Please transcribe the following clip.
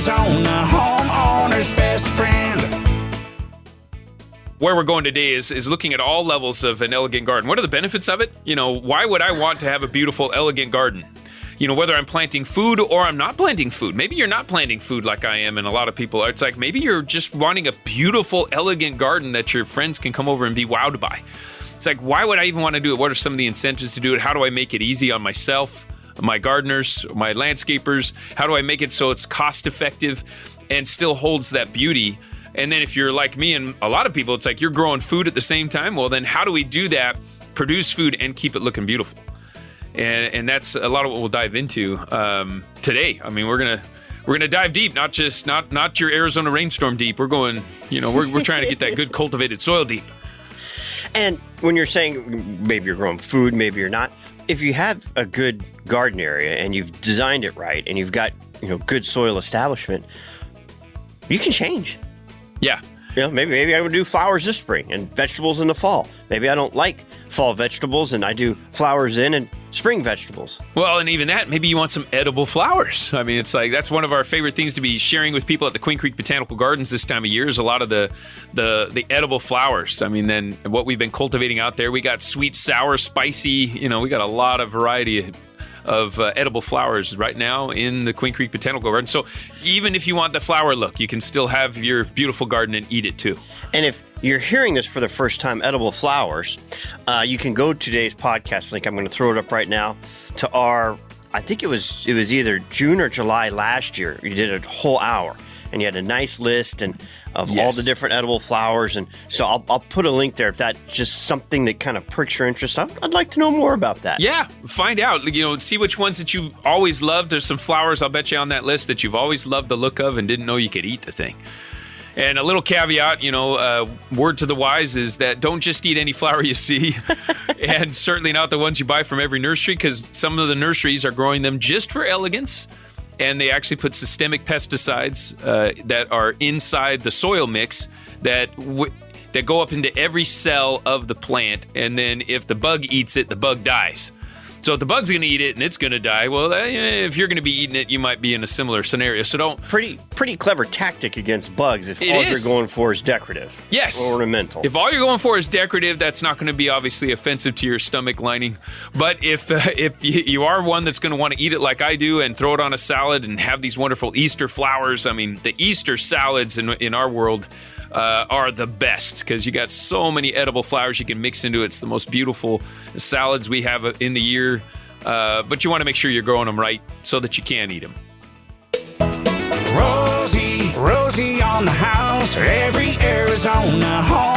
Arizona, homeowner's best friend. Where we're going today is looking at all levels of an elegant garden. What are the benefits of it? Why would I want to have a beautiful, elegant garden? Whether I'm planting food or I'm not planting food. Maybe you're not planting food like I am and a lot of people are. It's like maybe you're just wanting a beautiful, elegant garden that your friends can come over and be wowed by. It's like, why would I even want to do it? What are some of the incentives to do it? How do I make it easy on myself, my gardeners, my landscapers? How do I make it so it's cost effective and still holds that beauty? And then if you're like me and a lot of people, it's like you're growing food at the same time. Well, then how do we do that, produce food, and keep it looking beautiful? And that's a lot of what we'll dive into today. I mean, we're gonna dive deep, not your Arizona rainstorm deep. We're going, we're trying to get that good cultivated soil deep. And when you're saying maybe you're growing food, maybe you're not, if you have a good garden area and you've designed it right and you've got good soil establishment, you can change. Yeah. Maybe I'm going to do flowers this spring and vegetables in the fall. Maybe I don't like fall vegetables and I do flowers in and spring vegetables. Well, and even that, maybe you want some edible flowers. I mean, it's like that's one of our favorite things to be sharing with people at the Queen Creek Botanical Gardens this time of year is a lot of the edible flowers. I mean, then what we've been cultivating out there, we got sweet, sour, spicy, we got a lot of variety of edible flowers right now in the Queen Creek Botanical Garden. So even if you want the flower look, you can still have your beautiful garden and eat it too. And if you're hearing this for the first time, edible flowers, you can go to today's podcast link. I'm going to throw it up right now to our, I think it was either June or July last year. You did a whole hour and you had a nice list of all the different edible flowers. And so I'll put a link there if that's just something that kind of perks your interest. I'd like to know more about that. Yeah, find out. See which ones that you've always loved. There's some flowers, I'll bet you, on that list that you've always loved the look of and didn't know you could eat the thing. And a little caveat, word to the wise is that don't just eat any flower you see, and certainly not the ones you buy from every nursery, because some of the nurseries are growing them just for elegance. And they actually put systemic pesticides that are inside the soil mix that go up into every cell of the plant. And then if the bug eats it, the bug dies. So if the bug's going to eat it and it's going to die, well, if you're going to be eating it, you might be in a similar scenario. So don't... Pretty clever tactic against bugs if all you're going for is decorative. Yes. Or ornamental. If all you're going for is decorative, that's not going to be obviously offensive to your stomach lining. But if you are one that's going to want to eat it like I do and throw it on a salad and have these wonderful Easter flowers, I mean, the Easter salads in our world are the best because you got so many edible flowers you can mix into it. It's the most beautiful salads we have in the year, but you want to make sure you're growing them right so that you can eat them. Rosie on the house, every Arizona home.